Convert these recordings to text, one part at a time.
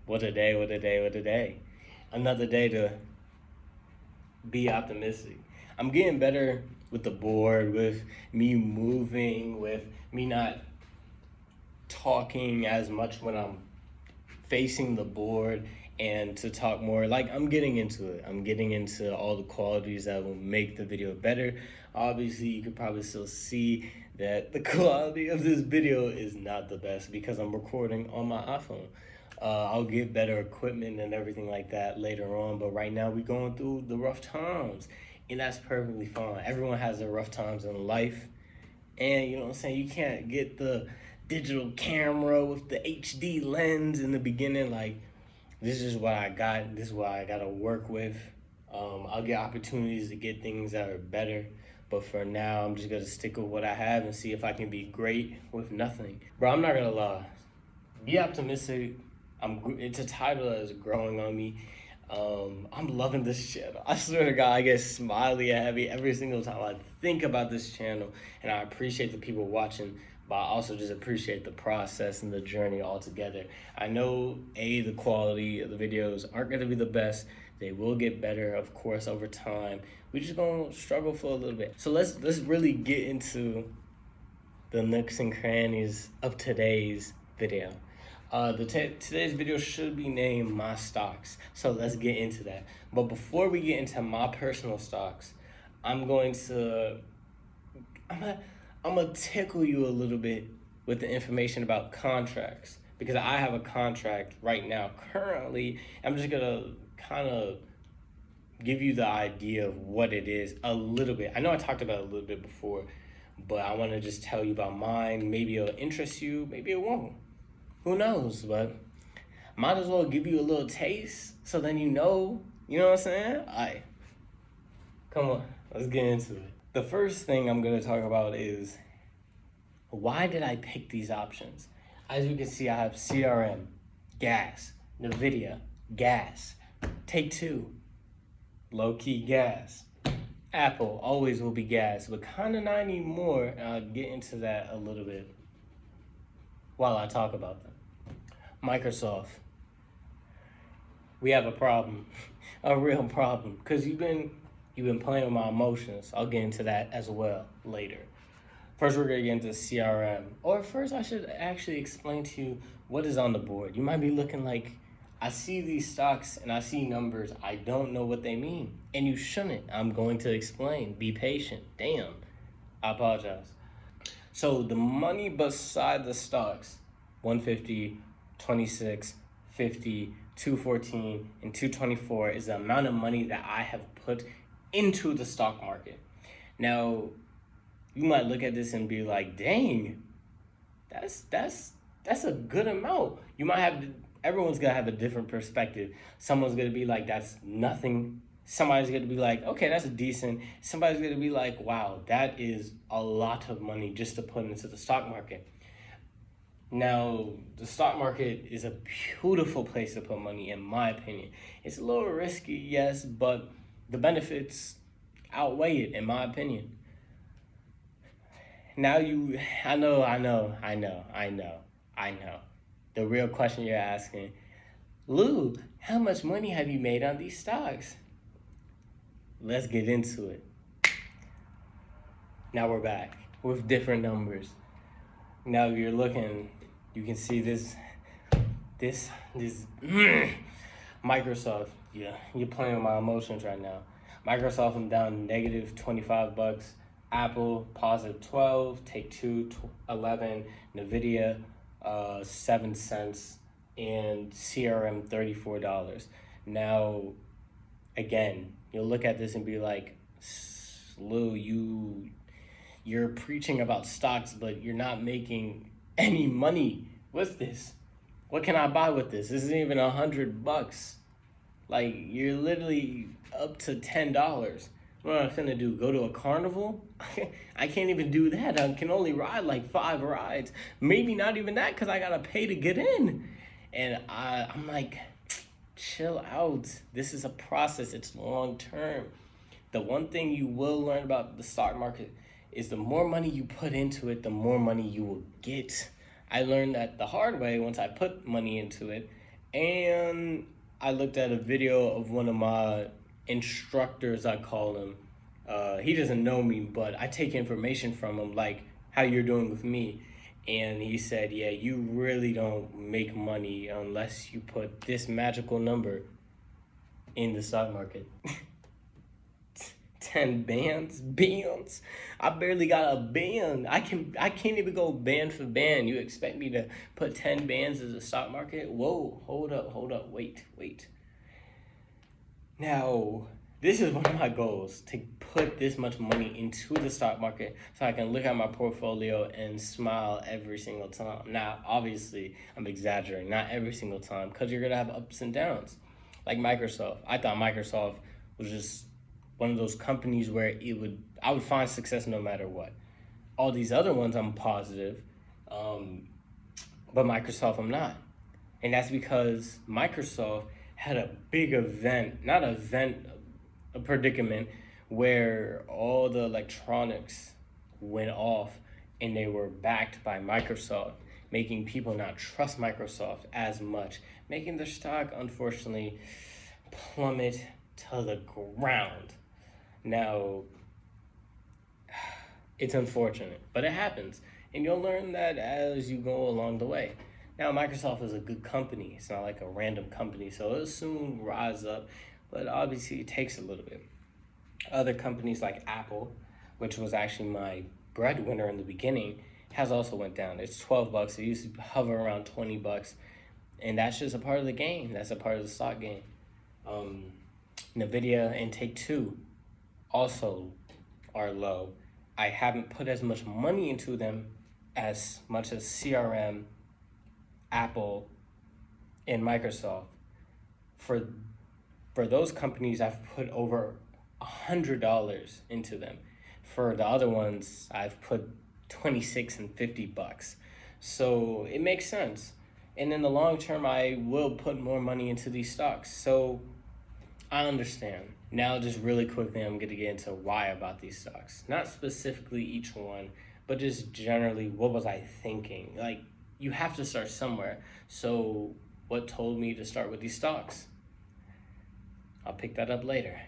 What a day, what a day, what a day. Another day to be optimistic. I'm getting better with the board, with me moving, with me not talking as much when I'm facing the board and to talk more. Like, I'm getting into it. I'm getting into all the qualities that will make the video better. Obviously, you can probably still see that the quality of this video is not the best because I'm recording on my iPhone. I'll get better equipment and everything like that later on, but right now we're going through the rough times, and that's perfectly fine. Everyone has their rough times in life, and you know what I'm saying? You can't get the digital camera with the HD lens in the beginning. Like, this is what I got. This is what I got to work with. I'll get opportunities to get things that are better. But for now, I'm just going to stick with what I have and see if I can be great with nothing. Bro, I'm not going to lie. Be optimistic. It's a title that is growing on me. I'm loving this channel. I swear to God, I get smiley and happy every single time I think about this channel, and I appreciate the people watching, but I also just appreciate the process and the journey altogether. I know the quality of the videos aren't going to be the best. They will get better, of course, over time. We're just gonna struggle for a little bit. So let's really get into the nooks and crannies of today's video. Today's video should be named My Stocks, so let's get into that. But before we get into my personal stocks, I'm gonna tickle you a little bit with the information about contracts, because I have a contract right now currently. I'm just gonna kind of give you the idea of what it is a little bit. I know I talked about it a little bit before, but I want to just tell you about mine. Maybe it'll interest you, maybe it won't. Who knows? But might as well give you a little taste so then you know what I'm saying? All right, come on, let's get into it. The first thing I'm going to talk about is, why did I pick these options? As you can see, I have CRM, gas, NVIDIA, gas, Take-Two, low-key gas. Apple always will be gas, but kind of not anymore, and I'll get into that a little bit while I talk about them. Microsoft, we have a problem, a real problem, because you've been playing with my emotions. I'll get into that as well later. First, we're gonna get into CRM. Or first, I should actually explain to you what is on the board. You might be looking like, I see these stocks and I see numbers. I don't know what they mean. And you shouldn't. I'm going to explain. Be patient. Damn. I apologize. So the money beside the stocks, 150, 26, 50, 214, and 224 is the amount of money that I have put into the stock market. Now, you might look at this and be like, dang, that's a good amount. Everyone's gonna have a different perspective. Someone's gonna be like, that's nothing. Somebody's gonna be like, okay, that's decent. Somebody's gonna be like, wow, that is a lot of money just to put into the stock market. Now, the stock market is a beautiful place to put money, in my opinion. It's a little risky, yes, but the benefits outweigh it, in my opinion. Now I know. The real question you're asking, Lou, how much money have you made on these stocks? Let's get into it. Now we're back with different numbers. Now you're looking, you can see this Microsoft. Yeah, you're playing with my emotions right now. Microsoft, I'm down negative $25. Apple, positive 12, Take-Two, 11, NVIDIA, 7 cents, and CRM, $34. Now, again, you'll look at this and be like, Lou, you're preaching about stocks, but you're not making any money with this. What can I buy with this? This isn't even $100. Like, you're literally up to $10. What am I finna do? Go to a carnival? I can't even do that. I can only ride like 5 rides. Maybe not even that, because I gotta pay to get in. And I'm like, chill out. This is a process. It's long term. The one thing you will learn about the stock market is the more money you put into it, the more money you will get. I learned that the hard way once I put money into it, And I looked at a video of one of my instructors, I call him. He doesn't know me, but I take information from him, like how you're doing with me. And he said, yeah, you really don't make money unless you put this magical number in the stock market. 10 bands. I barely got a band. I can't even go band for band. You expect me to put 10 bands as a stock market? Whoa, hold up, wait. Now, this is one of my goals, to put this much money into the stock market so I can look at my portfolio and smile every single time. Now, obviously, I'm exaggerating, not every single time, because you're gonna have ups and downs. Like Microsoft. I thought Microsoft was just one of those companies where I would find success no matter what. All these other ones I'm positive, but Microsoft I'm not. And that's because Microsoft had a big event, not event, a predicament where all the electronics went off and they were backed by Microsoft, making people not trust Microsoft as much, making their stock unfortunately plummet to the ground. Now, it's unfortunate, but it happens. And you'll learn that as you go along the way. Now, Microsoft is a good company. It's not like a random company, so it'll soon rise up, but obviously it takes a little bit. Other companies like Apple, which was actually my breadwinner in the beginning, has also went down. It's $12. It used to hover around $20, and that's just a part of the game. That's a part of the stock game. Nvidia and Take-Two also are low. I haven't put as much money into them as much as CRM, Apple, and Microsoft. For those companies, I've put over $100 into them. For the other ones, I've put 26 and $50. So it makes sense. And in the long term, I will put more money into these stocks. So I understand. Now, just really quickly, I'm going to get into why about these stocks. Not specifically each one, but just generally, what was I thinking? Like, you have to start somewhere. So what told me to start with these stocks? I'll pick that up later.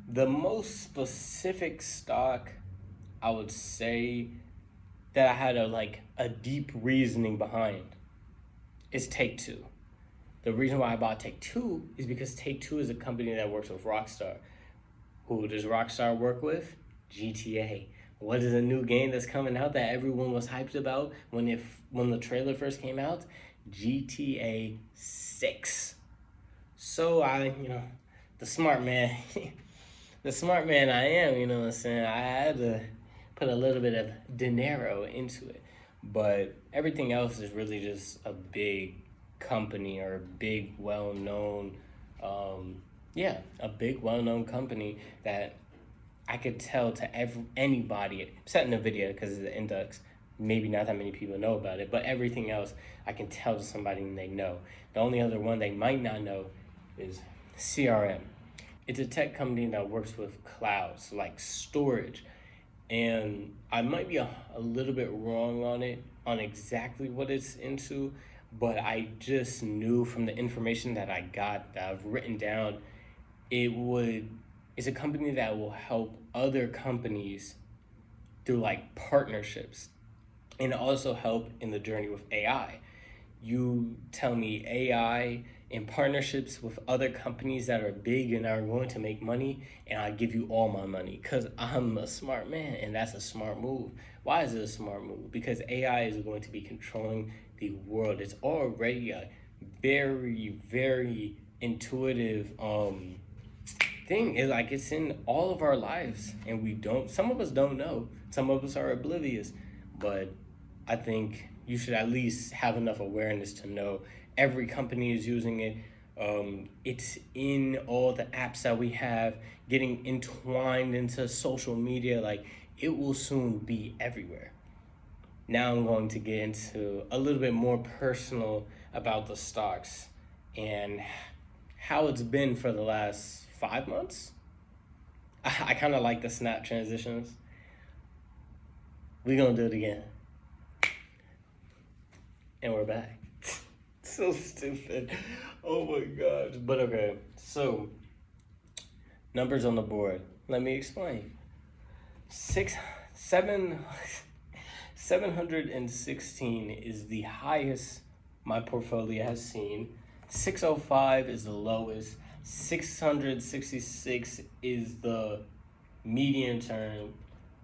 The most specific stock I would say that I had a deep reasoning behind is Take-Two. The reason why I bought Take-Two is because Take-Two is a company that works with Rockstar. Who does Rockstar work with? GTA. What is a new game that's coming out that everyone was hyped about when the trailer first came out? GTA 6. So the smart man, the smart man I am, you know what I'm saying? I had to put a little bit of dinero into it. But everything else is really just a big company or a big well-known a big well-known company that I could tell to anybody, except NVIDIA because it's the index, maybe not that many people know about it, but everything else I can tell to somebody and they know. The only other one they might not know is CRM. It's a tech company that works with clouds, like storage. And I might be a little bit wrong on it, on exactly what it's into, but I just knew from the information that I got, that I've written down, it's a company that will help other companies through like partnerships and also help in the journey with AI. You tell me AI in partnerships with other companies that are big and are going to make money, and I give you all my money because I'm a smart man, and that's a smart move. Why is it a smart move? Because AI is going to be controlling the world. It's already a very, very intuitive thing. It's in all of our lives, and some of us don't know. Some of us are oblivious, but I think you should at least have enough awareness to know every company is using it. It's in all the apps that we have, getting entwined into social media. Like, it will soon be everywhere. Now I'm going to get into a little bit more personal about the stocks and how it's been for the last 5 months. I kind of like the snap transitions. We're going to do it again. And we're back. So stupid. Oh my gosh. But okay, so numbers on the board. Let me explain. 716 is the highest my portfolio has seen. 605 is the lowest. 666 is the medium term,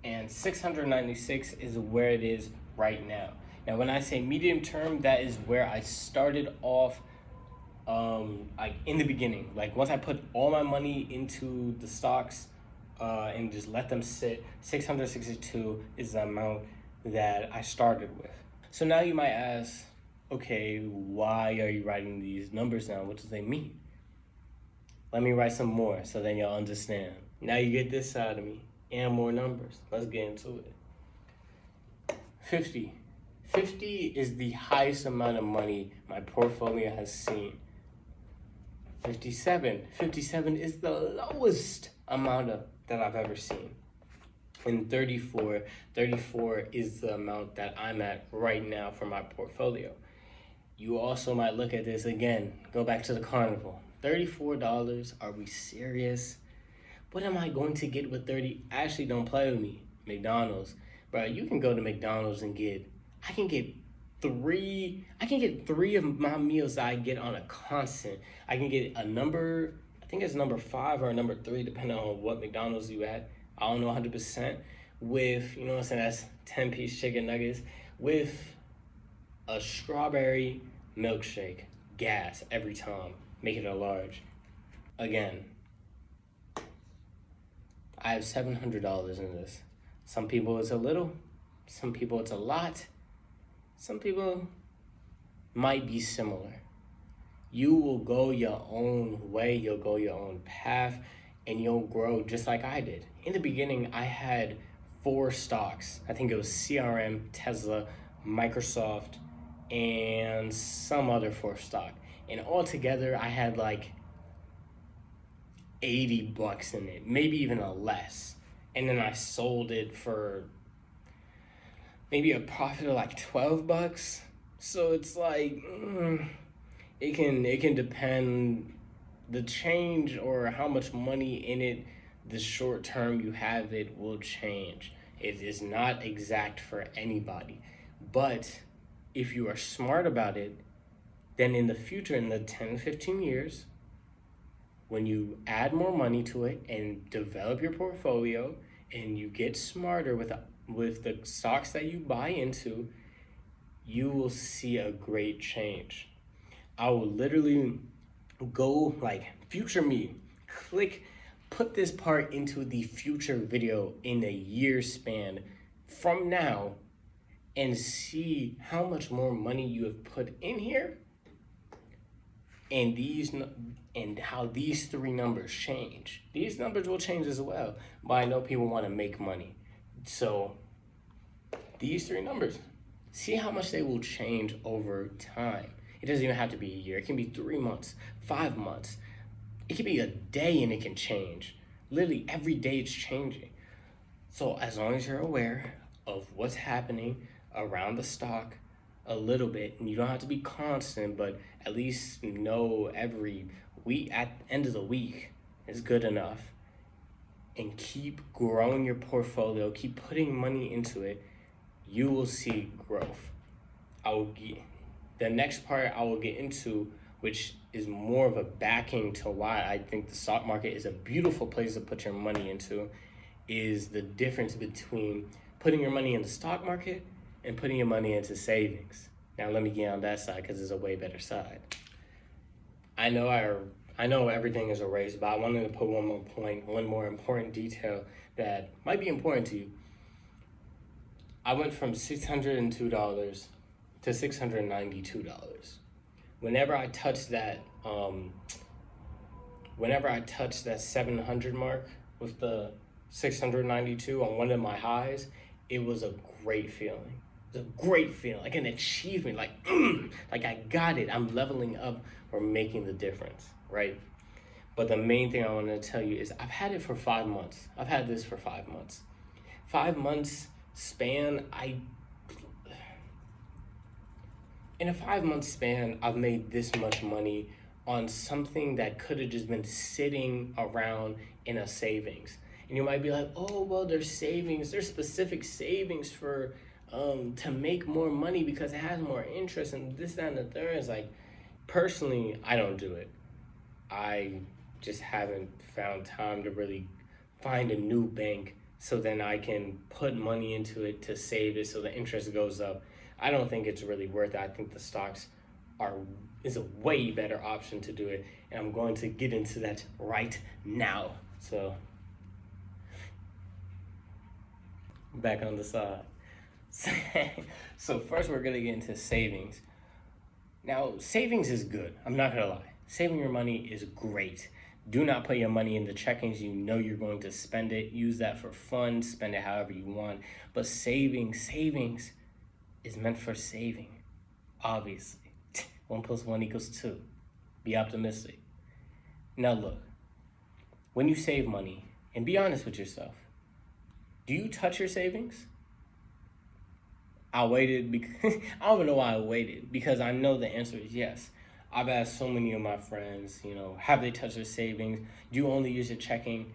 and 696 is where it is right now. Now, when I say medium term, that is where I started off, like in the beginning. Like once I put all my money into the stocks, and just let them sit, 662 is the amount that I started with. So now you might ask, okay, why are you writing these numbers down? What do they mean? Let me write some more so then you'll understand. Now you get this side of me and more numbers. Let's get into it. 50. 50 is the highest amount of money my portfolio has seen. 57. 57 is the lowest amount that I've ever seen. And 34. 34 is the amount that I'm at right now for my portfolio. You also might look at this again. Go back to the carnival. $34? Are we serious? What am I going to get with 30? Actually, don't play with me. McDonald's. Bro, you can go to McDonald's and I can get three of my meals that I get on a constant. I can get a number, I think it's number 5 or number 3, depending on what McDonald's you at. I don't know 100%. With, you know what I'm saying, that's 10-piece chicken nuggets with a strawberry milkshake. Gas every time. Make it a large. Again, I have $700 in this. Some people it's a little, some people it's a lot, some people might be similar. You will go your own way, you'll go your own path, and you'll grow just like I did. In the beginning, I had 4 stocks. I think it was CRM, Tesla, Microsoft, and some other 4th stock. And altogether, I had like $80 in it, maybe even a less. And then I sold it for maybe a profit of like $12. So it's like, it can depend, the change or how much money in it, the short term you have it will change. It is not exact for anybody. But if you are smart about it, then in the future, in the 10, 15 years, when you add more money to it and develop your portfolio and you get smarter with the stocks that you buy into, you will see a great change. I will literally go like future me, put this part into the future video in a year span from now and see how much more money you have put in here and how these 3 numbers change. These numbers will change as well, but I know people want to make money. So these 3 numbers, see how much they will change over time. It doesn't even have to be a year. It can be 3 months, 5 months. It can be a day and it can change. Literally every day it's changing. So as long as you're aware of what's happening around the stock a little bit, and you don't have to be constant, but at least know every week, at the end of the week is good enough. And keep growing your portfolio, keep putting money into it, you will see growth. The next part I will get into, which is more of a backing to why I think the stock market is a beautiful place to put your money into, is the difference between putting your money in the stock market and putting your money into savings. Now let me get on that side because it's a way better side. I know everything is a race, but I wanted to put one more important detail that might be important to you. I went from $602 to $692. Whenever I touched that 700 mark with the 692 on one of my highs, it was a great feeling. It was a great feeling, like an achievement, like I got it. I'm leveling up or making the difference, right? But the main thing I want to tell you is I've had it for 5 months. I've had this for 5 months. 5 months span, in a 5 month span, I've made this much money on something that could have just been sitting around in a savings. And you might be like, oh, well, there's savings, there's specific savings for to make more money because it has more interest and this, that, and the third. It's like, personally, I don't do it. I just haven't found time to really find a new bank so then I can put money into it to save it so the interest goes up. I don't think it's really worth it. I think the stocks are is a way better option to do it, and I'm going to get into that right now. So back on the side. So first we're gonna get into savings. Now, savings is good. I'm not gonna lie. Saving your money is great. Do not put your money into checkings. You know you're going to spend it. Use that for fun. Spend it however you want. But savings is meant for saving. Obviously. 1 + 1 = 2. Be optimistic. Now look, when you save money, and be honest with yourself, do you touch your savings? I waited because I don't even know why I waited, because I know the answer is yes. I've asked so many of my friends, have they touched their savings? Do you only use your checking?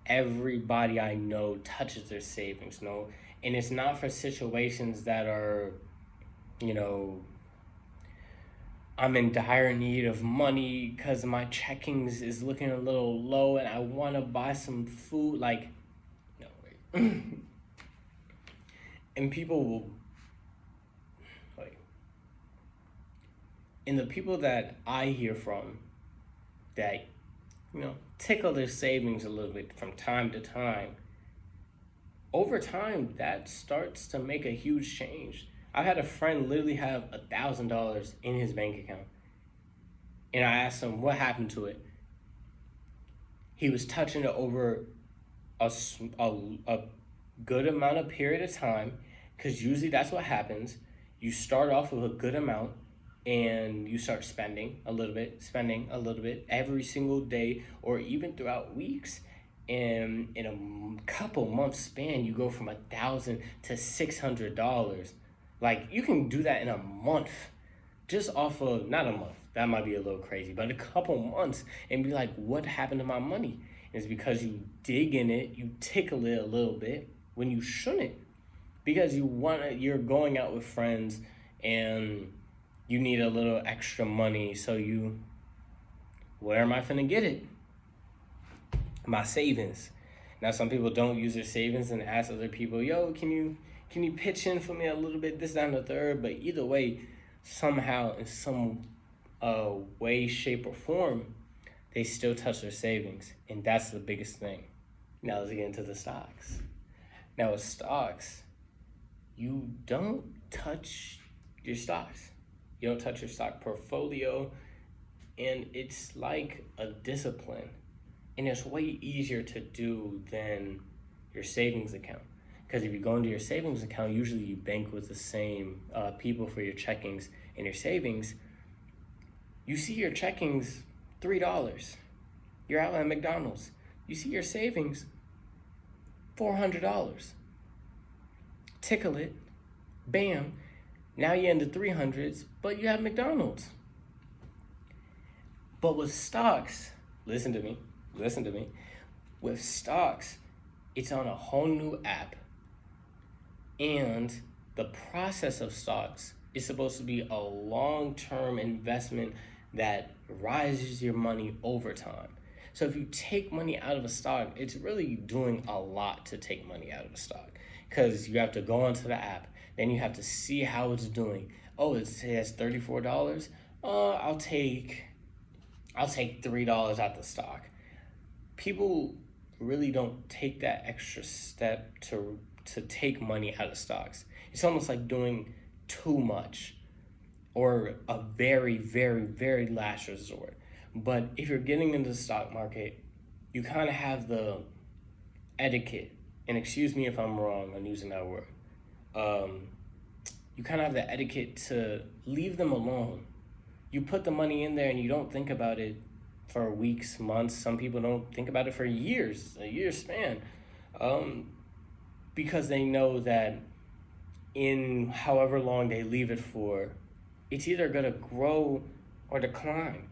Everybody I know touches their savings, no? And it's not for situations that are, I'm in dire need of money because my checkings is looking a little low and I want to buy some food. Like, no, wait. And people will, and the people that I hear from that, tickle their savings a little bit from time to time, over time, that starts to make a huge change. I've had a friend literally have $1,000 in his bank account. And I asked him what happened to it. He was touching it over a good amount of period of time, because usually that's what happens. You start off with a good amount and you start spending a little bit every single day or even throughout weeks. And in a couple months span, you go from $1,000 to $600. Like, you can do that in a month, just off of, not a month, that might be a little crazy, but a couple months, and be like, what happened to my money? And it's because you dig in it, you tickle it a little bit when you shouldn't, because you're going out with friends and you need a little extra money, so where am I finna get it? My savings. Now, some people don't use their savings and ask other people, yo, can you pitch in for me a little bit, this, that, and the third? But either way, somehow, in some way, shape, or form, they still touch their savings. And that's the biggest thing. Now let's get into the stocks. Now with stocks, you don't touch your stocks. You don't touch your stock portfolio. And it's like a discipline. And it's way easier to do than your savings account. Because if you go into your savings account, usually you bank with the same people for your checkings and your savings. You see your checkings, $3. You're out at McDonald's. You see your savings, $400. Tickle it, bam. Now you're in the 300s, but you have McDonald's. But with stocks, listen to me. With stocks, it's on a whole new app. And the process of stocks is supposed to be a long-term investment that rises your money over time. So if you take money out of a stock, it's really doing a lot to take money out of a stock, because you have to go onto the app, then you have to see how it's doing. Oh, it says $34. I'll take $3 out the stock. People really don't take that extra step to take money out of stocks. It's almost like doing too much, or a very, very, very last resort. But if you're getting into the stock market, you kind of have the etiquette, and excuse me if I'm wrong on using that word. You kind of have the etiquette to leave them alone. You put the money in there and you don't think about it for weeks, months. Some people don't think about it for years, a year span, because they know that in however long they leave it for, it's either gonna grow or decline.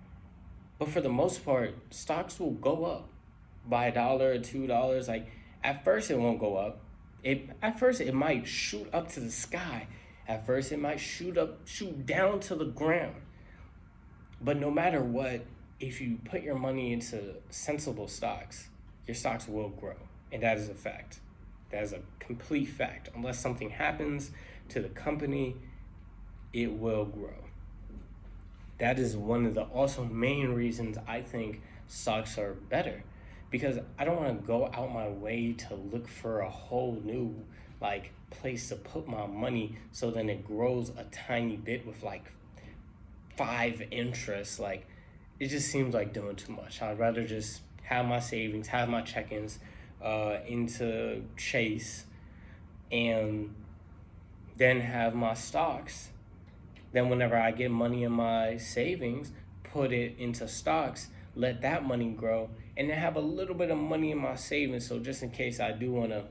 But for the most part, stocks will go up by $1 or $2. Like at first it won't go up. At first it might shoot up to the sky. At first it might shoot down to the ground. But no matter what, if you put your money into sensible stocks, your stocks will grow. And that is a fact. That is a complete fact. Unless something happens to the company, it will grow. That is one of the also main reasons I think stocks are better, because I don't want to go out my way to look for a whole new like place to put my money so then it grows a tiny bit with like 5 interests. Like it just seems like doing too much. I'd rather just have my savings, have my check-ins into Chase, and then have my stocks. Then whenever I get money in my savings, put it into stocks, let that money grow, and then have a little bit of money in my savings. So just in case I do want to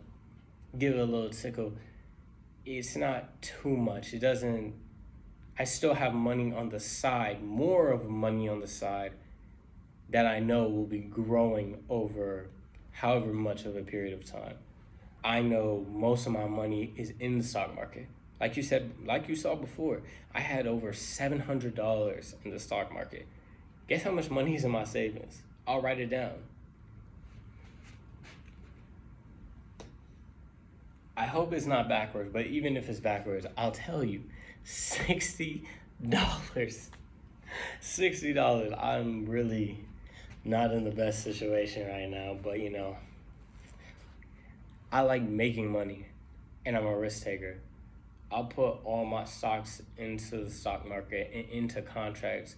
give it a little tickle, it's not too much. It doesn't, I still have money on the side, more of money on the side that I know will be growing over however much of a period of time. I know most of my money is in the stock market. Like you said, like you saw before, I had over $700 in the stock market. Guess how much money is in my savings? I'll write it down. I hope it's not backwards, but even if it's backwards, I'll tell you, $60. $60. I'm really not in the best situation right now, but you know, I like making money and I'm a risk taker. I'll put all my stocks into the stock market and into contracts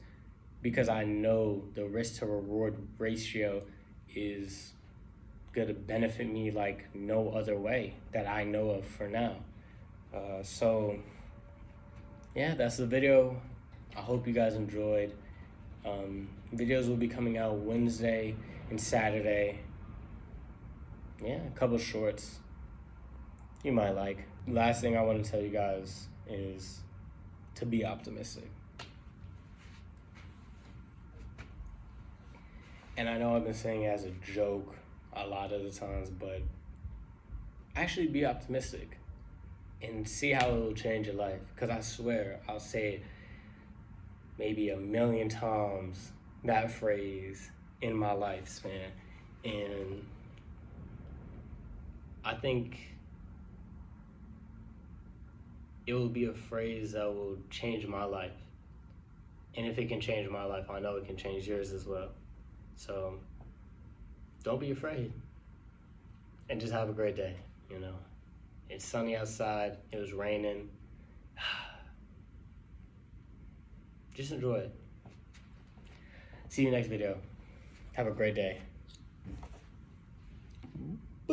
because I know the risk to reward ratio is going to benefit me like no other way that I know of for now. So yeah, that's the video. I hope you guys enjoyed. Videos will be coming out Wednesday and Saturday. Yeah, a couple shorts you might like. Last thing I want to tell you guys is to be optimistic. And I know I've been saying it as a joke a lot of the times, but actually be optimistic and see how it will change your life. Because I swear, I'll say it maybe 1,000,000 times, that phrase, in my lifespan. And I think it will be a phrase that will change my life. And if it can change my life, I know it can change yours as well. So don't be afraid and just have a great day. You know, it's sunny outside, it was raining. Just enjoy it. See you next video. Have a great day.